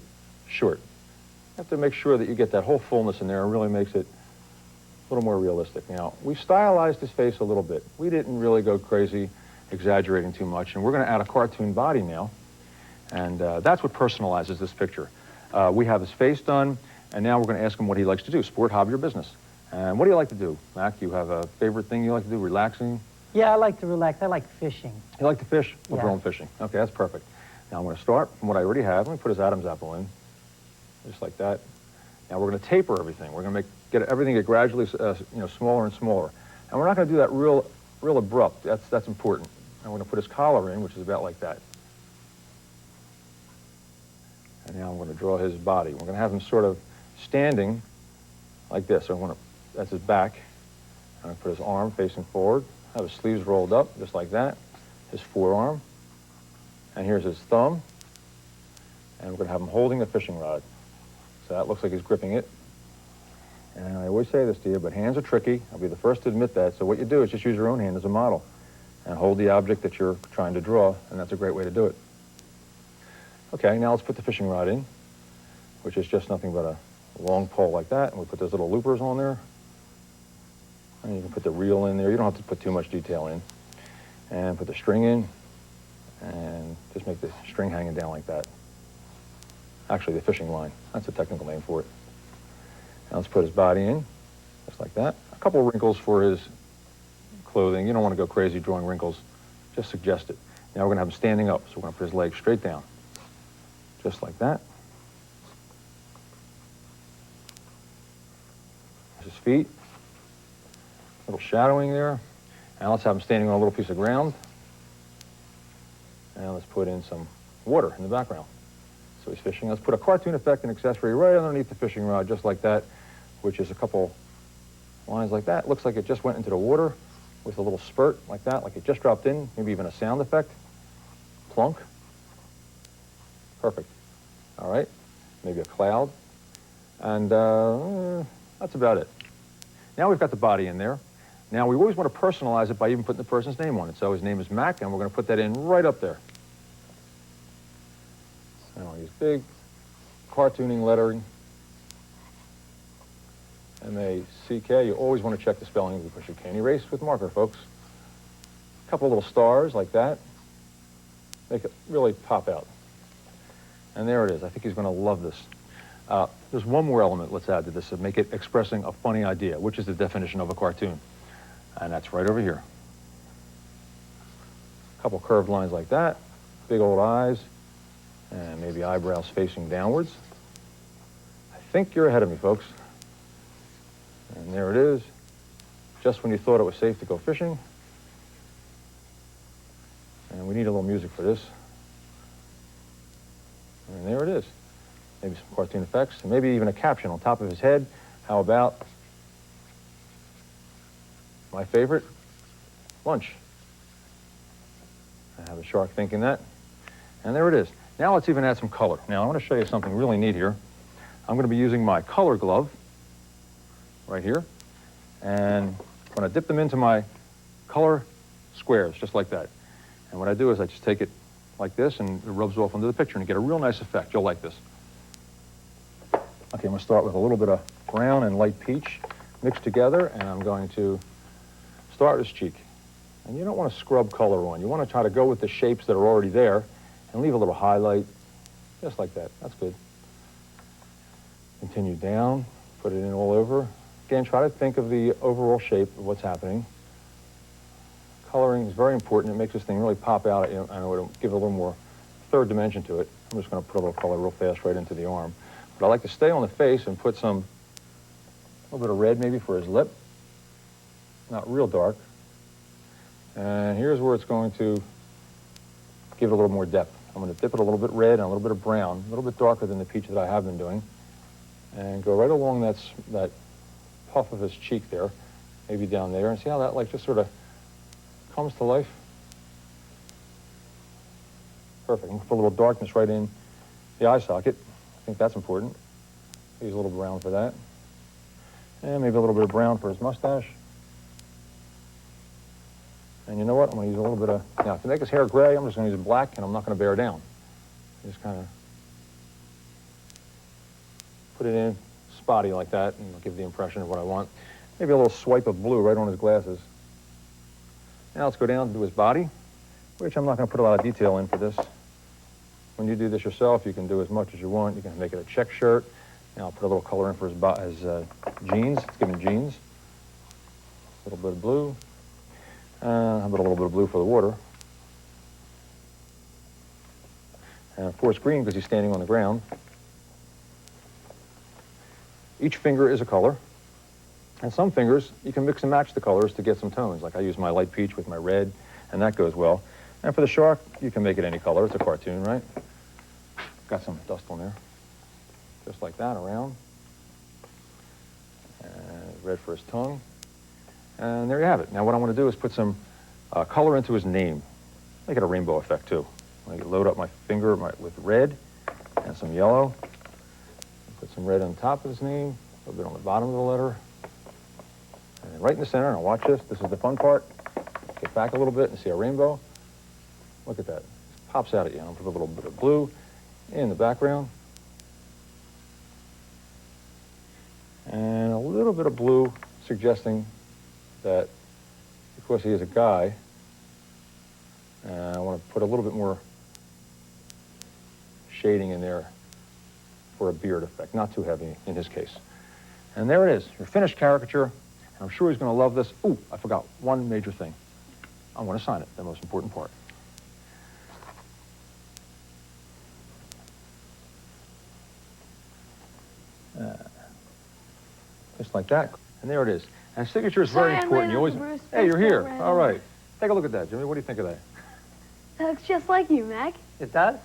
S3: short. You have to make sure that you get that whole fullness in there and really makes it a little more realistic. Now, we stylized his face a little bit. We didn't really go crazy, exaggerating too much, and we're going to add a cartoon body now, and that's what personalizes this picture. We have his face done, and now we're going to ask him what he likes to do, sport, hobby, or business. And what do you like to do, Mac? You have a favorite thing you like to do, relaxing?
S7: Yeah, I like to relax. I like fishing.
S3: You like to fish? We're
S7: Yeah.
S3: going fishing. Okay, that's perfect. Now I'm going to start from what I already have. Let me put his Adam's apple in, just like that. Now we're going to taper everything. We're going to get everything gradually, smaller and smaller. And we're not going to do that real abrupt. That's important. And we're going to put his collar in, which is about like that. And now I'm going to draw his body. We're going to have him sort of standing like this. So that's his back. I'm going to put his arm facing forward. Have his sleeves rolled up, just like that. His forearm. And here's his thumb. And we're going to have him holding the fishing rod. So that looks like he's gripping it. And I always say this to you, but hands are tricky. I'll be the first to admit that. So what you do is just use your own hand as a model and hold the object that you're trying to draw, and that's a great way to do it. Okay, now let's put the fishing rod in, which is just nothing but a long pole like that, and we put those little loopers on there. And you can put the reel in there. You don't have to put too much detail in. And put the string in, and just make the string hanging down like that. Actually, the fishing line. That's a technical name for it. Now let's put his body in, just like that. A couple of wrinkles for his clothing. You don't want to go crazy drawing wrinkles. Just suggest it. Now we're going to have him standing up, so we're going to put his legs straight down, just like that. His feet. A little shadowing there. Now let's have him standing on a little piece of ground. And let's put in some water in the background. So he's fishing. Let's put a cartoon effect and accessory right underneath the fishing rod, just like that, which is a couple lines like that. Looks like it just went into the water with a little spurt like that, like it just dropped in, maybe even a sound effect. Plunk. Perfect. All right. Maybe a cloud. And that's about it. Now we've got the body in there. Now, we always want to personalize it by even putting the person's name on it. So his name is Mac, and we're going to put that in right up there. Now, use big cartooning lettering. M-A-C-K. You always want to check the spelling because you can't erase with marker, folks. A couple little stars like that. Make it really pop out. And there it is. I think he's going to love this. There's one more element let's add to this to make it expressing a funny idea, which is the definition of a cartoon. And that's right over here. A couple curved lines like that, big old eyes, and maybe eyebrows facing downwards. I think you're ahead of me, folks. And there it is, just when you thought it was safe to go fishing. And we need a little music for this. And there it is. Maybe some cartoon effects, and maybe even a caption on top of his head. How about my favorite, lunch? I have a shark thinking that. And there it is. Now let's even add some color. Now I want to show you something really neat here. I'm going to be using my color glove right here. And I'm going to dip them into my color squares, just like that. And what I do is I just take it like this, and it rubs off onto the picture, and you get a real nice effect. You'll like this. Okay, I'm going to start with a little bit of brown and light peach mixed together, and I'm going to start his cheek. And you don't want to scrub color on. You want to try to go with the shapes that are already there and leave a little highlight, just like that. That's good. Continue down, put it in all over. Again, try to think of the overall shape of what's happening. Coloring is very important. It makes this thing really pop out at you, and it'll give it a little more third dimension to it. I'm just going to put a little color real fast right into the arm. But I like to stay on the face and put a little bit of red maybe for his lip. Not real dark. And here's where it's going to give it a little more depth. I'm going to dip it a little bit red and a little bit of brown, a little bit darker than the peach that I have been doing. And go right along that puff of his cheek there, maybe down there, and see how that like just sort of comes to life? Perfect. I'm going to put a little darkness right in the eye socket. I think that's important. Use a little brown for that. And maybe a little bit of brown for his mustache. And you know what? I'm going to use a little bit of, now to make his hair gray, I'm just going to use black, and I'm not going to bear down. Just kind of put it in spotty like that, and it'll give the impression of what I want. Maybe a little swipe of blue right on his glasses. Now let's go down to his body, which I'm not going to put a lot of detail in for this. When you do this yourself, you can do as much as you want. You can make it a check shirt. Now I'll put a little color in for his jeans. Let's give him jeans. A little bit of blue. How about a little bit of blue for the water? And forest green because he's standing on the ground. Each finger is a color. And some fingers, you can mix and match the colors to get some tones. Like I use my light peach with my red, and that goes well. And for the shark, you can make it any color. It's a cartoon, right? Got some dust on there. Just like that, around. And red for his tongue. And there you have it. Now what I want to do is put some color into his name. Make it a rainbow effect, too. I load up my finger with red and some yellow. Put some red on top of his name, a little bit on the bottom of the letter. And right in the center, now watch this. This is the fun part. Get back a little bit and see a rainbow. Look at that. It pops out at you. I'll put a little bit of blue in the background. And a little bit of blue suggesting that because he is a guy, I want to put a little bit more shading in there for a beard effect, not too heavy in his case. And there it is, your finished caricature. I'm sure he's going to love this. Ooh, I forgot one major thing. I want to sign it, the most important part. Just like that. And there it is. And signature is very important. You always, hey, you're here. All right. Take a look at that, Jimmy. What do you think of that?
S8: That looks just like you, Mac.
S7: It does?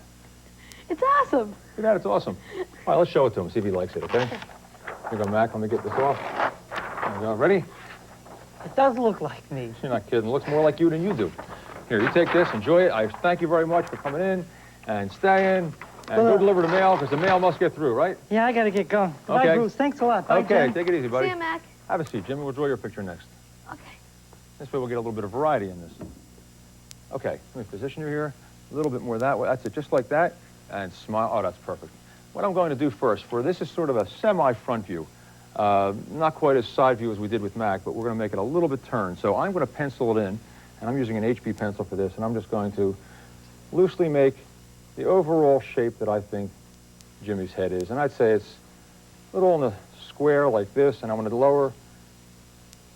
S8: It's awesome.
S3: Look at that. It's awesome. All right, let's show it to him, see if he likes it, okay? Here you go, Mac. Let me get this off. There you go. Ready?
S7: It does look like me.
S3: You're not kidding. It looks more like you than you do. Here, you take this. Enjoy it. I thank you very much for coming in and staying. And go deliver the mail, because the mail must get through, right?
S7: Yeah, I got to get going. Goodbye,
S3: Okay.
S7: Bruce. Thanks a lot. Bye,
S3: Okay,
S7: Jen.
S3: take it easy, buddy.
S8: See you, Mac.
S3: Have a seat, Jimmy. We'll draw your picture next.
S8: Okay.
S3: This way we'll get a little bit of variety in this. Okay, let me position you here. A little bit more that way. That's it, just like that. And smile. Oh, that's perfect. What I'm going to do first, this is sort of a semi-front view. Not quite as side view as we did with Mac, but we're going to make it a little bit turned. So I'm going to pencil it in, and I'm using an HB pencil for this, and I'm just going to loosely make the overall shape that I think Jimmy's head is. And I'd say it's a little on the square like this, and I'm going to lower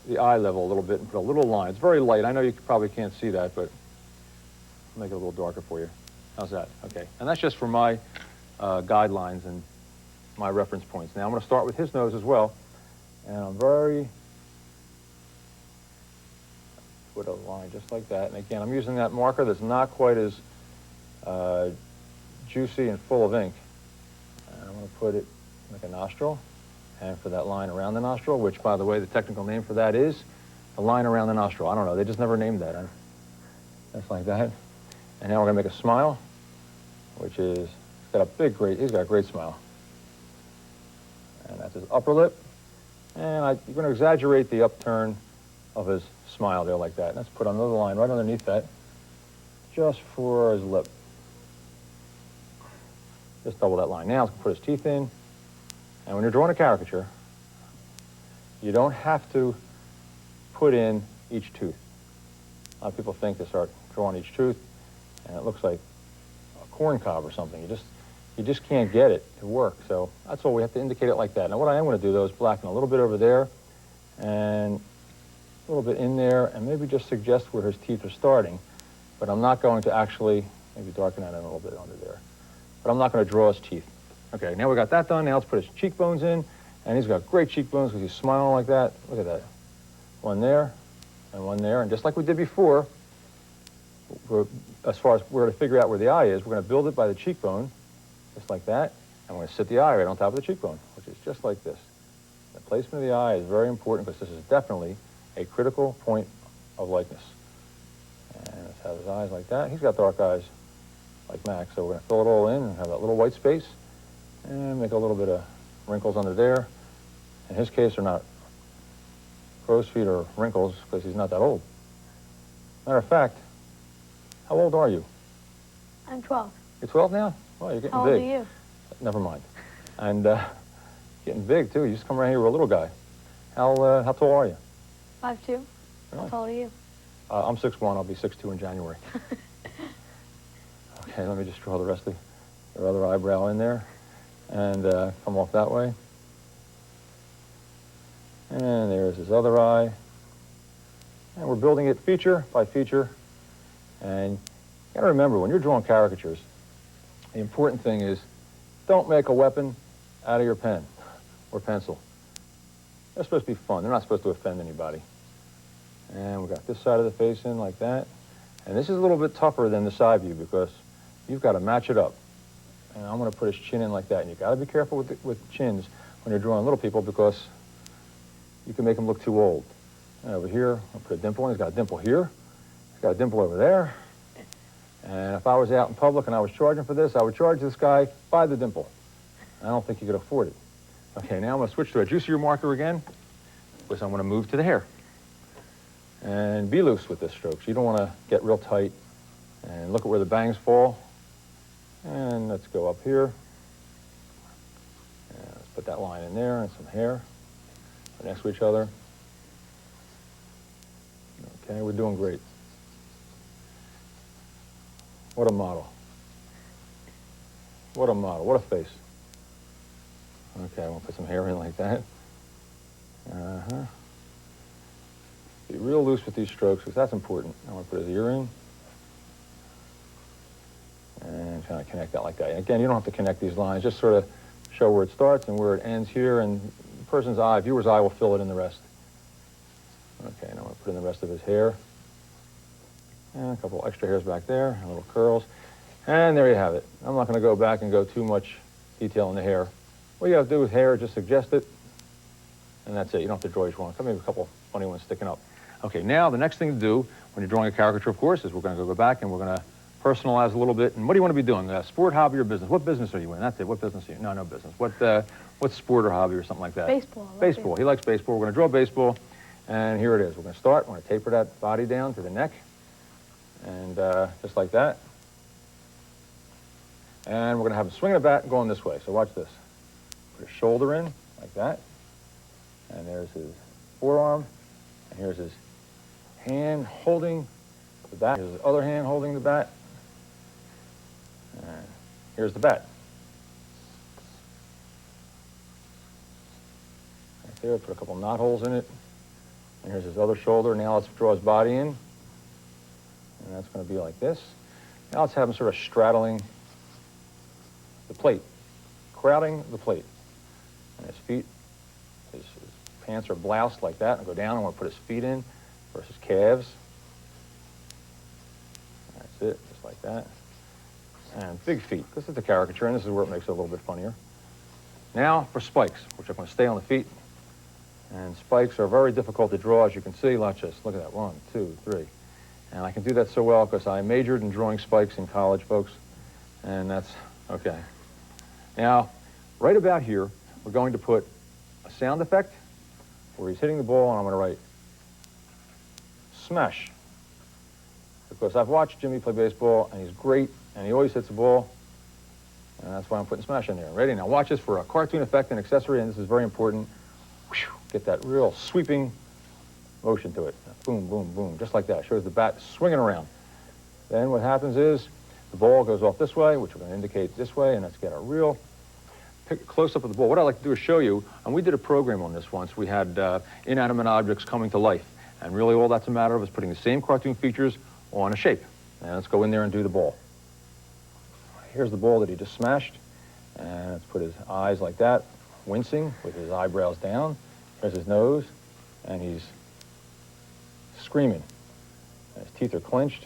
S3: the eye level a little bit and put a little line. It's very light. I know you probably can't see that, but I'll make it a little darker for you. How's that? Okay. And that's just for my guidelines and my reference points. Now I'm going to start with his nose as well. And I'm put a line just like that. And again, I'm using that marker that's not quite as juicy and full of ink. And I'm going to put it like a nostril. And for that line around the nostril, which, by the way, the technical name for that is the line around the nostril. I don't know. They just never named that. Just like that. And now we're going to make a smile, which is, he's got a great smile. And that's his upper lip. And you're going to exaggerate the upturn of his smile there like that. And let's put another line right underneath that, just for his lip. Just double that line. Now let's put his teeth in. And when you're drawing a caricature, you don't have to put in each tooth. A lot of people think they start drawing each tooth, and it looks like a corn cob or something. You just can't get it to work. So that's all we have to indicate it like that. Now what I am going to do though is blacken a little bit over there and a little bit in there, and maybe just suggest where his teeth are starting. But I'm not going to actually, maybe darken that in a little bit under there. But I'm not going to draw his teeth. Okay, now we got that done. Now let's put his cheekbones in. And he's got great cheekbones because he's smiling like that. Look at that. One there and one there. And just like we did before, as far as we're going to figure out where the eye is, we're going to build it by the cheekbone, just like that. And we're going to sit the eye right on top of the cheekbone, which is just like this. The placement of the eye is very important because this is definitely a critical point of likeness. And let's have his eyes like that. He's got dark eyes like Max, so we're going to fill it all in and have that little white space and make a little bit of wrinkles under there. In his case, they're not crow's feet or wrinkles because he's not that old. Matter of fact, how old are you?
S8: I'm 12.
S3: You're 12 now? Oh, you're getting
S8: How
S3: big.
S8: old are you?
S3: Never mind. And getting big, too. You just come around here with a little guy. How tall are you?
S8: 5'2". How tall are you?
S3: I'm 6'1". I'll be 6'2" in January. Okay, let me just draw the rest of your other eyebrow in there and come off that way. And there's his other eye. And we're building it feature by feature. And you gotta remember, when you're drawing caricatures, the important thing is don't make a weapon out of your pen or pencil. They're supposed to be fun. They're not supposed to offend anybody. And we got this side of the face in like that. And this is a little bit tougher than the side view because you've got to match it up. And I'm going to put his chin in like that. And you got to be careful with chins when you're drawing little people because you can make them look too old. And over here, I'll put a dimple in. He's got a dimple here. He's got a dimple over there. And if I was out in public and I was charging for this, I would charge this guy by the dimple. I don't think he could afford it. Okay, now I'm going to switch to a juicier marker again because I'm going to move to the hair. And be loose with this stroke. So you don't want to get real tight. And look at where the bangs fall. And let's go up here. And let's put that line in there and some hair right next to each other. Okay, we're doing great. What a model. What a model. What a face. Okay, I'm going to put some hair in like that. Uh-huh. Be real loose with these strokes because that's important. I'm going to put his ear in. And kind of connect that like that. And again, you don't have to connect these lines. Just sort of show where it starts and where it ends here. And the person's eye, viewer's eye, will fill it in the rest. Okay, now I'm going to put in the rest of his hair. And a couple extra hairs back there, and little curls. And there you have it. I'm not going to go back and go too much detail in the hair. What you have to do with hair is just suggest it. And that's it. You don't have to draw each one. Maybe a couple funny ones sticking up. Okay, now the next thing to do when you're drawing a caricature, of course, is we're going to go back and we're going to personalize a little bit. And what do you want to be doing? Sport, hobby, or business? What business are you in? That's it. What business are you in? No, no business. What sport or hobby or something like that?
S8: Baseball.
S3: Baseball. He likes baseball. We're going to draw baseball. And here it is. We're going to start. We're going to taper that body down to the neck. And just like that. And we're going to have him swinging a bat and going this way. So watch this. Put his shoulder in like that. And there's his forearm. And here's his hand holding the bat. Here's his other hand holding the bat. And here's the bat. Right there, put a couple knot holes in it. And here's his other shoulder. Now let's draw his body in. And that's going to be like this. Now let's have him sort of straddling the plate, crowding the plate. And his feet, his pants are bloused like that. And go down. I want to put his feet in versus calves. That's it, just like that. And big feet. This is the caricature, and this is where it makes it a little bit funnier. Now for spikes, which are going to stay on the feet. And spikes are very difficult to draw, as you can see. Watch this. Look at that. 1, 2, 3. And I can do that so well because I majored in drawing spikes in college, folks. And that's okay. Now, right about here, we're going to put a sound effect where he's hitting the ball, and I'm going to write smash. Because I've watched Jimmy play baseball, and he's great, and he always hits the ball. And that's why I'm putting Smash in there. Ready? Now watch this for a cartoon effect and accessory, and this is very important. Whew, get that real sweeping motion to it. Boom, boom, boom, just like that. Shows the bat swinging around. Then what happens is the ball goes off this way, which we're going to indicate this way, and let's get a real close-up of the ball. What I like to do is show you, and we did a program on this once. We had inanimate objects coming to life, and really all that's a matter of is putting the same cartoon features on a shape. And let's go in there and do the ball. Here's the ball that he just smashed, and let's put his eyes like that, wincing with his eyebrows down. There's his nose, and he's screaming. And his teeth are clenched.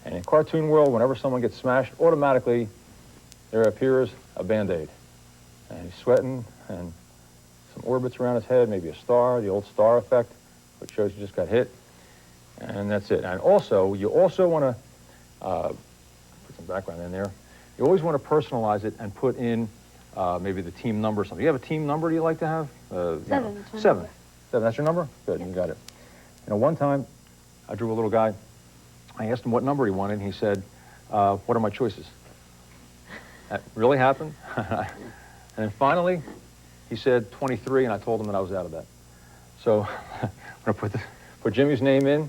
S3: And in cartoon world, whenever someone gets smashed, automatically there appears a Band-Aid. And he's sweating, and some orbits around his head, maybe a star, the old star effect, which shows you just got hit. And that's it. And also, you also want to put some background in there. You always want to personalize it and put in maybe the team number or something. You have a team number you like to have?
S8: 7.
S3: Seven. That's your number? Good, you got it. You know, one time, I drew a little guy. I asked him what number he wanted, and he said, what are my choices? That really happened. And then finally, he said 23, and I told him that I was out of that. So I'm going to put Jimmy's name in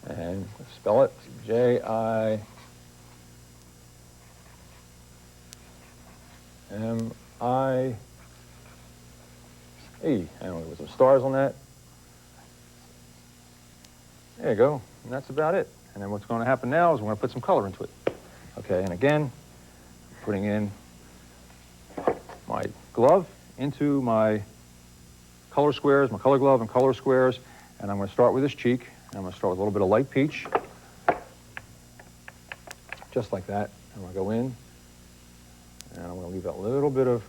S3: and spell it, J-I-M-I-E. And with some stars on that. There you go, and that's about it. And then what's going to happen now is we're going to put some color into it. Okay, and again, putting in my glove into my color squares, my color glove and color squares, and I'm going to start with this cheek. I'm going to start with a little bit of light peach, just like that. I'm going to go in, and I'm going to leave that little bit of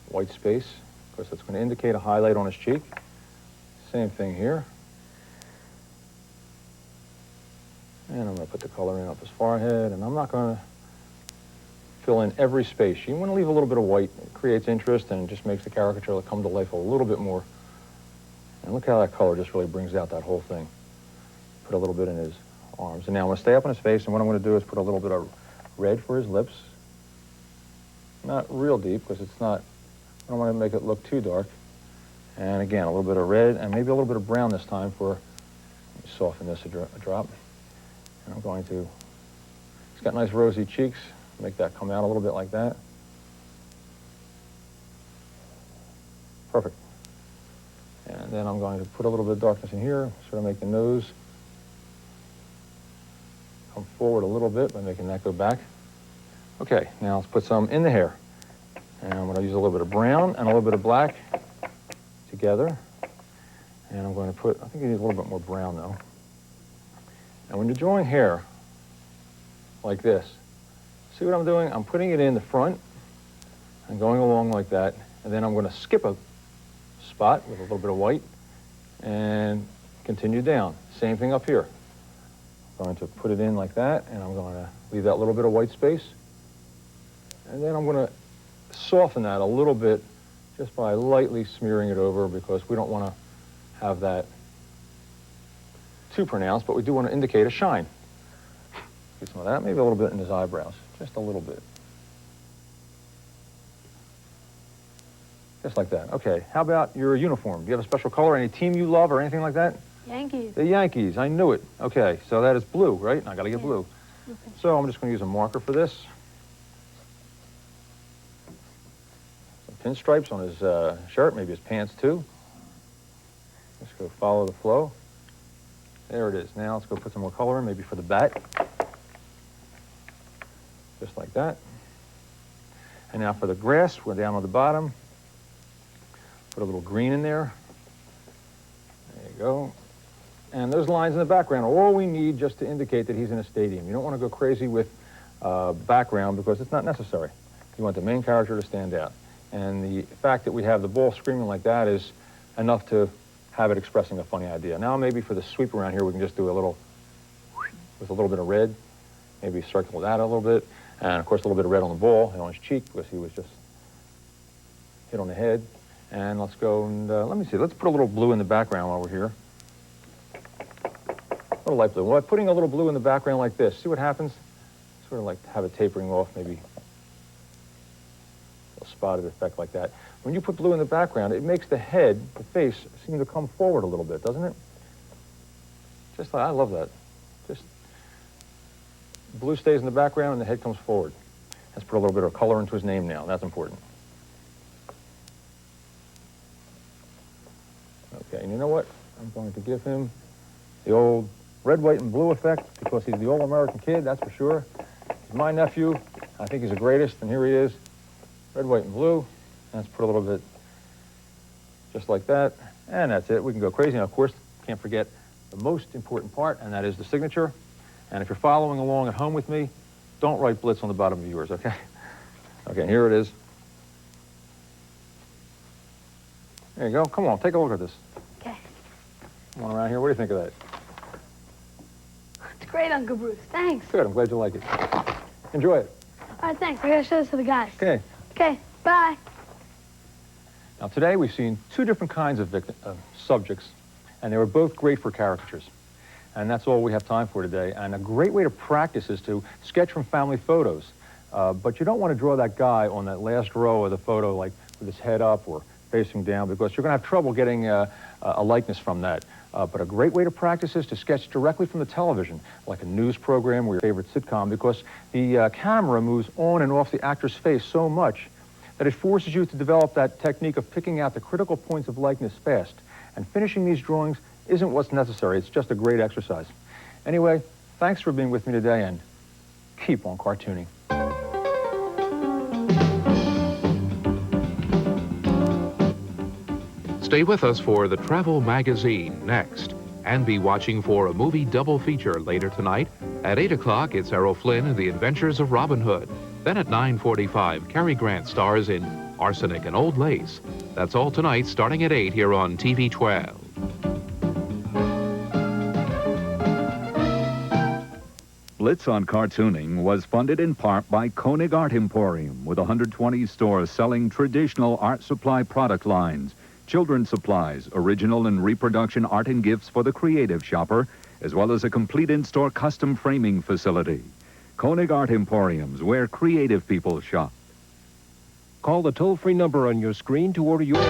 S3: white space, because it's going to indicate a highlight on his cheek. Same thing here. And I'm going to put the color in up his forehead, and I'm not going to fill in every space. You want to leave a little bit of white. It creates interest, and it just makes the caricature come to life a little bit more. And look how that color just really brings out that whole thing. Put a little bit in his arms. And now I'm going to stay up on his face, and what I'm going to do is put a little bit of red for his lips. Not real deep, because it's not, I don't want to make it look too dark. And again, a little bit of red, and maybe a little bit of brown this time for, let me soften this a drop. And I'm going to, he's got nice rosy cheeks, make that come out a little bit like that. Perfect. And then I'm going to put a little bit of darkness in here, sort of make the nose come forward a little bit by making that go back. Okay, now let's put some in the hair. And I'm going to use a little bit of brown and a little bit of black together. And I'm going to put, I think you need a little bit more brown though. And when you're drawing hair like this, see what I'm doing? I'm putting it in the front and going along like that. And then I'm going to skip a spot with a little bit of white and continue down. Same thing up here. I'm going to put it in like that, and I'm going to leave that little bit of white space. And then I'm going to soften that a little bit just by lightly smearing it over, because we don't want to have that too pronounced, but we do want to indicate a shine. Get some of that, maybe a little bit in his eyebrows, just a little bit. Just like that. Okay, how about your uniform? Do you have a special color, any team you love or anything like that?
S8: Yankees.
S3: The Yankees, I knew it. Okay, so that is blue, right? I gotta get blue.
S8: Okay.
S3: So I'm just gonna use a marker for this. Some pinstripes on his shirt, maybe his pants too. Let's go follow the flow. There it is. Now let's go put some more color in, maybe for the bat. Just like that. And now for the grass, we're down on the bottom. Put a little green in there. There you go. And those lines in the background are all we need just to indicate that he's in a stadium. You don't want to go crazy with background, because it's not necessary. You want the main character to stand out. And the fact that we have the ball screaming like that is enough to have it expressing a funny idea. Now maybe for the sweep around here, we can just do a little, with a little bit of red, maybe circle that a little bit, and of course a little bit of red on the ball and on his cheek, because he was just hit on the head. And let's go and, let me see, let's put a little blue in the background while we're here. A little light blue. Well, putting a little blue in the background like this, see what happens? Sort of like have it tapering off, maybe spotted effect like that. When you put blue in the background, it makes the head, the face, seem to come forward a little bit, doesn't it? Just like, I love that. Just blue stays in the background and the head comes forward. Let's put a little bit of color into his name now. That's important. Okay, and you know what? I'm going to give him the old red, white, and blue effect because he's the all-American kid, that's for sure. He's my nephew. I think he's the greatest, and here he is. Red, white, and blue. Let's put a little bit just like that, and that's it. We can go crazy. Now, of course, can't forget the most important part, and that is the signature. And if you're following along at home with me, don't write Blitz on the bottom of yours, okay? Okay, here it is. There you go. Come on, take a look at this.
S8: Okay.
S3: Come on around here. What do you think of that?
S8: It's great, Uncle Bruce. Thanks.
S3: Good. I'm glad you like it. Enjoy it.
S8: All right, thanks. I gotta show this to the guys.
S3: Okay.
S8: Okay, bye.
S3: Now, today we've seen two different kinds of subjects, and they were both great for caricatures. And that's all we have time for today. And a great way to practice is to sketch from family photos. But you don't want to draw that guy on that last row of the photo, like with his head up or facing down, because you're going to have trouble getting a likeness from that. But a great way to practice is to sketch directly from the television, like a news program or your favorite sitcom, because the camera moves on and off the actor's face so much that it forces you to develop that technique of picking out the critical points of likeness fast. And finishing these drawings isn't what's necessary. It's just a great exercise. Anyway, thanks for being with me today, and keep on cartooning.
S5: Stay with us for the Travel Magazine next, and be watching for a movie double feature later tonight. At 8 o'clock, it's Errol Flynn and the Adventures of Robin Hood. Then at 9:45, Cary Grant stars in Arsenic and Old Lace. That's all tonight, starting at 8 here on TV 12.
S2: Blitz on Cartooning was funded in part by Koenig Art Emporium, with 120 stores selling traditional art supply product lines, children's supplies, original and reproduction art and gifts for the creative shopper, as well as a complete in-store custom framing facility. Koenig Art Emporiums, where creative people shop.
S6: Call the toll-free number on your screen to order your